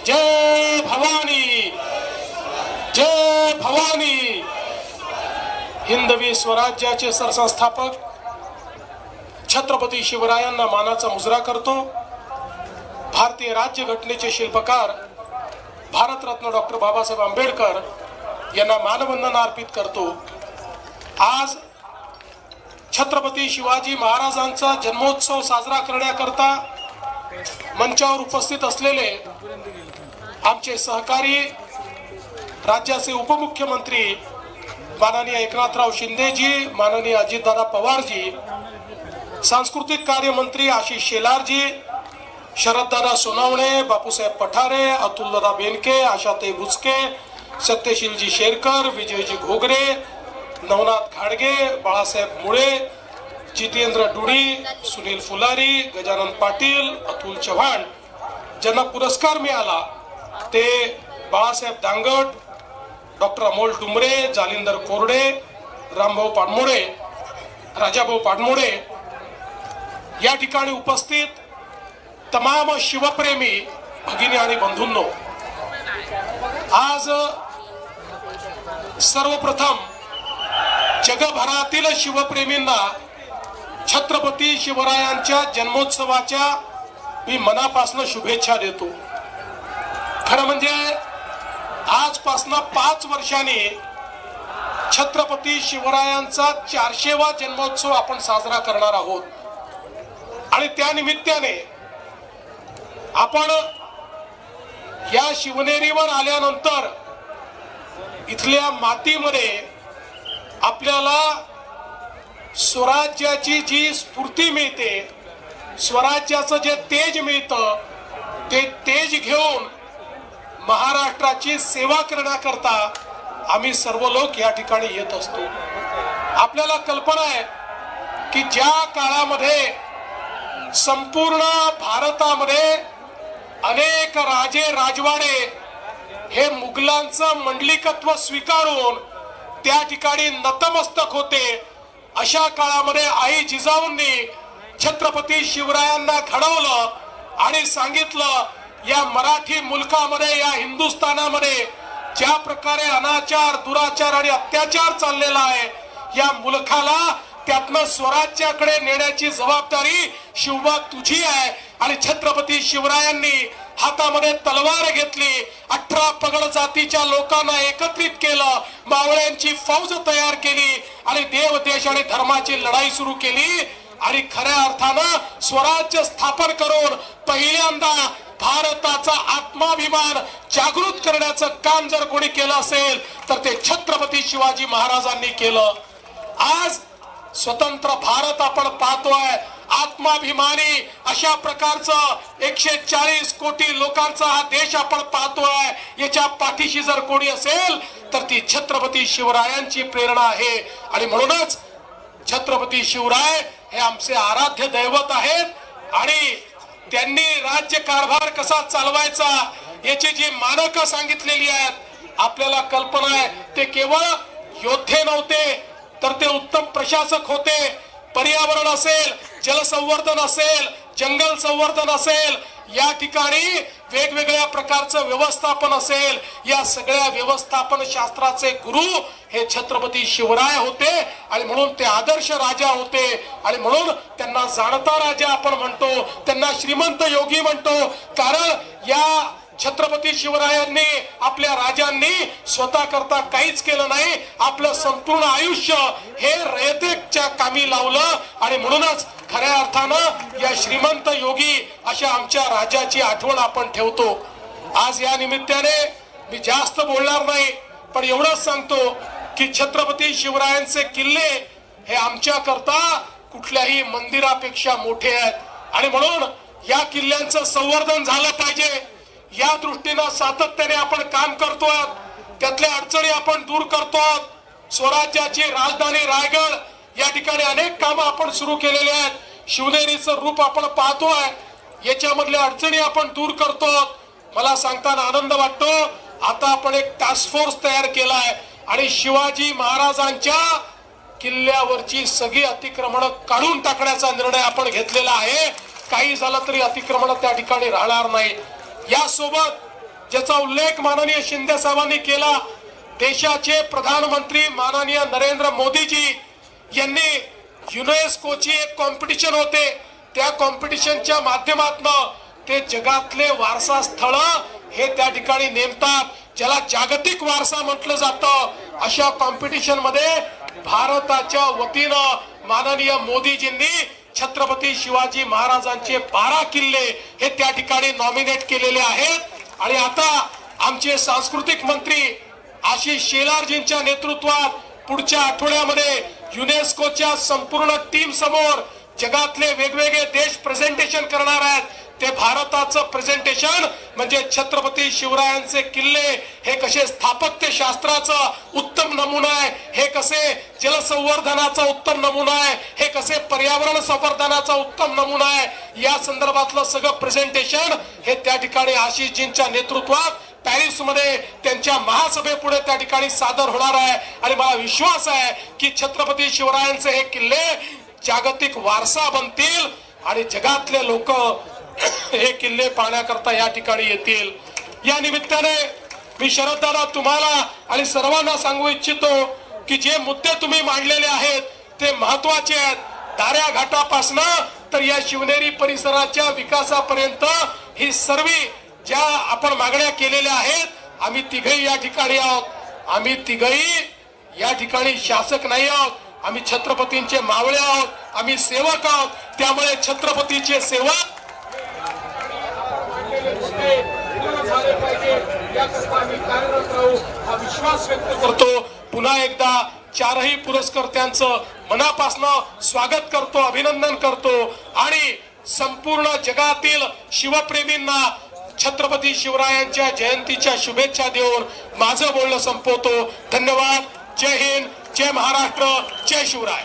जय भवानी, जय भवानी। हिंदवी स्वराज्याचे सरसंस्थापक छत्रपती शिवरायांना मानाचा मुजरा करतो। भारतीय राज्यघटनेचे शिल्पकार भारतरत्न डॉक्टर बाबासाहेब आंबेडकर यांना मानवंदना अर्पित करतो। आज छत्रपती शिवाजी महाराजांचा जन्मोत्सव साजरा करण्याकरता मंचावर उपस्थित असलेले आमचे सहकारी राज्याचे उपमुख्यमंत्री माननीय एकनाथराव शिंदेजी, माननीय अजितदादा पवारजी, सांस्कृतिक कार्य मंत्री आशिष शेलारजी, शरददादा सोनवणे, बापूसाहेब पठारे, अतुलदादा बेनके, आशाताई बुचके, सत्यशीलजी शेरकर, विजयजी घोगरे, नवनाथ घाडगे, बाळासाहेब मुळे, जितेंद्र डुडी, सुनील फुलारी, गजानन पाटील, अतुल चव्हाण, ज्यांना पुरस्कार मिळाला ते बाळासाहेब दांगट, डॉक्टर अमोल डुमरे, जालिंदर कोरडे, रामभाऊ पाडमोडे, राजाभाऊ पाडमोडे, या ठिकाणी उपस्थित तमाम शिवप्रेमी भगिनी आणि बंधूंनो, आज सर्वप्रथम जगभरातील शिवप्रेमींना छत्रपती शिवरायांच्या जन्मोत्सवाच्या मी मनापासून शुभेच्छा देतो। खरं म्हणजे आजपासून 5 वर्षांनी छत्रपती शिवरायांचा 400वा जन्मोत्सव आपण साजरा करणार आहोत आणि त्या निमित्ताने आपण या शिवनेरीवर आल्यानंतर इथल्या मातीमध्ये आपल्याला स्वराज्याची जी स्फूर्ती मिळते, स्वराज्याचं जे तेज मिळतं, ते तेज घेऊन महाराष्ट्राची सेवा करण्याकरता आम्ही सर्व लोक या ठिकाणी येत असतो। आपल्याला कल्पना आहे की ज्या काळामध्ये संपूर्ण भारतामध्ये अनेक राजे राजवाडे हे मुघलांचं मंडलिकत्व स्वीकारून त्या ठिकाणी नतमस्तक होते, अशा काळामध्ये आई जिजाऊंनी छत्रपती शिवरायांना घडवलं आणि सांगितलं या मराठी मुलकामध्ये, या हिंदुस्थानामध्ये ज्या प्रकारे अनाचार, दुराचार आणि अत्याचार चाललेला आहे, या मुलखाला त्यातनं स्वराज्याकडे नेण्याची जबाबदारी शिवबा तुझी आहे। आणि छत्रपती शिवरायांनी हातामध्ये तलवार घेतली, 18 पगड जातीच्या लोकांना एकत्रित केलं, मावळ्यांची फौज तयार केली आणि देव, देश आणि धर्माची लढाई सुरू केली आणि खऱ्या अर्थानं स्वराज्य स्थापन करून पहिल्यांदा भारताचा आत्माभिमान जागृत करण्याचं काम जर कोणी केलं असेल तर ते छत्रपती शिवाजी महाराजांनी केलं। आज स्वतंत्र भारत आपण पाहतोय, आत्माभिमानी अशा प्रकारचं 140 कोटी लोकांचा हा देश आपण पाहतोय। याच्या पाठीशी जर कोणी असेल तर ती छत्रपती शिवरायांची प्रेरणा आहे आणि म्हणूनच छत्रपती शिवराय हे आमचे आराध्य दैवत आहेत आणि त्यांनी राज्य कारभार कसा चालवायचा याची जी मानकं सांगितलेली आहेत, आपल्याला कल्पना आहे ते केवळ योद्धे नव्हते तर ते उत्तम प्रशासक होते। पर्यावरण असेल, जलसंवर्धन असेल, जंगल संवर्धन असेल, या ठिकाणी वेगवेगळ्या प्रकारचं व्यवस्थापन असेल, या सगळ्या व्यवस्थापन शास्त्राचे गुरु हे छत्रपती शिवराय होते आणि म्हणून ते आदर्श राजा होते आणि म्हणून त्यांना जाणता राजा आपण म्हणतो, त्यांना श्रीमंत योगी म्हणतो। कारण या छत्रपती शिवरायांनी, आपल्या राजांनी स्वतः करता काहीच केलं नाही, आपलं संपूर्ण आयुष्य हे रयतेच्या कामी लावलं आणि म्हणूनच खऱ्या अर्थानं या श्रीमंत योगी अशा आमच्या राजाची आठवण आपण ठेवतो। आज या निमित्ताने मी जास्त बोलणार नाही, पण एवढंच सांगतो की छत्रपती शिवरायांचे किल्ले हे आमच्या करता कुठल्याही मंदिरापेक्षा मोठे आहेत आणि म्हणून या किल्ल्यांचं संवर्धन झालं पाहिजे। या दृष्टीनं सातत्याने आपण काम करतोय, त्यातल्या अडचणी आपण दूर करतोय। स्वराज्याची राजधानी रायगड या ठिकाणी अनेक कामं आपण सुरू केलेली आहेत, शिवनेरीचं रूप आपण पाहतोय, याच्यामधल्या अडचणी आपण दूर करतोय। मला सांगताना आनंद वाटतो आता आपण एक टास्क फोर्स तयार केलाय आणि शिवाजी महाराजांच्या किल्ल्यावरची सगळी अतिक्रमण काढून टाकण्याचा निर्णय आपण घेतलेला आहे। काही झालं तरी अतिक्रमण त्या ठिकाणी राहणार नाही। यासोबत ज्याचा उल्लेख माननीय शिंदे साहेबांनी केला, देशाचे प्रधानमंत्री माननीय नरेंद्र मोदीजी यांनी युनेस्कोची एक कॉम्पिटिशन होते, त्या कॉम्पिटिशनच्या माध्यमातून ते जगातले वारसा स्थळ हे त्या ठिकाणी नेमतात, ज्याला जागतिक वारसा म्हटलं जातं. अशा कॉम्पिटिशन मध्ये भारताच्या वतीनं माननीय मोदीजींनी छत्रपती शिवाजी महाराजांचे 12 किल्ले हे त्या ठिकाणी नॉमिनेट केलेले आहेत. आणि आता आमचे सांस्कृतिक मंत्री आशिष शेलारजींच्या नेतृत्वात पुढच्या आठवड्यामध्ये युनेस्कोच्या संपूर्ण टीम समोर जगातले वेगवेगळे देश प्रेझेंटेशन करणार आहेत. ते भारताचं प्रेझेंटेशन म्हणजे छत्रपती शिवरायांचे किल्ले हे कसे स्थापत्य शास्त्राचा उत्तम नमुना आहे, हे कसे जलसंवर्धनाचा उत्तम नमुना आहे, हे कसे पर्यावरण संवर्धनाचा उत्तम नमुना आहे, या संदर्भातलं सगळं प्रेझेंटेशन हे त्या ठिकाणी आशिषजींच्या नेतृत्वात पॅरिस मध्ये त्यांच्या महासभेपुढे त्या ठिकाणी सादर होणार आहे. आणि मला विश्वास आहे की छत्रपती शिवरायांचे हे किल्ले जागतिक वारसा बनतील आणि जगातले लोक हे किल्ले पाहण्याकरता या ठिकाणी येतील. या निमित्ताने मी शरददादा तुम्हाला आणि सर्वांना सांगू इच्छितो की जे मुद्दे तुम्ही मांडलेले आहेत ते महत्वाचे आहेत. दाऱ्या घाटापासून तर या शिवनेरी परिसराच्या विकासापर्यंत ही सर्व ज्या आपण मागण्या केलेल्या आहेत, आम्ही तिघही या ठिकाणी आहोत. आम्ही तिघही या ठिकाणी शासक नाही आहोत, आम्ही छत्रपतींचे मावळे आहोत, आम्ही सेवक आहोत. त्यामुळे छत्रपतीचे सेवक हा विश्वास व्यक्त करतो. पुन्हा एकदा चारही पुरस्कर्त्यांचं मनापासून स्वागत करतो, अभिनंदन करतो आणि संपूर्ण जगातील शिवप्रेमींना छत्रपती शिवरायांच्या जयंतीच्या शुभेच्छा देऊन माझं बोलणं संपवतो. धन्यवाद. जय हिंद, जय महाराष्ट्र, जय शिवराय.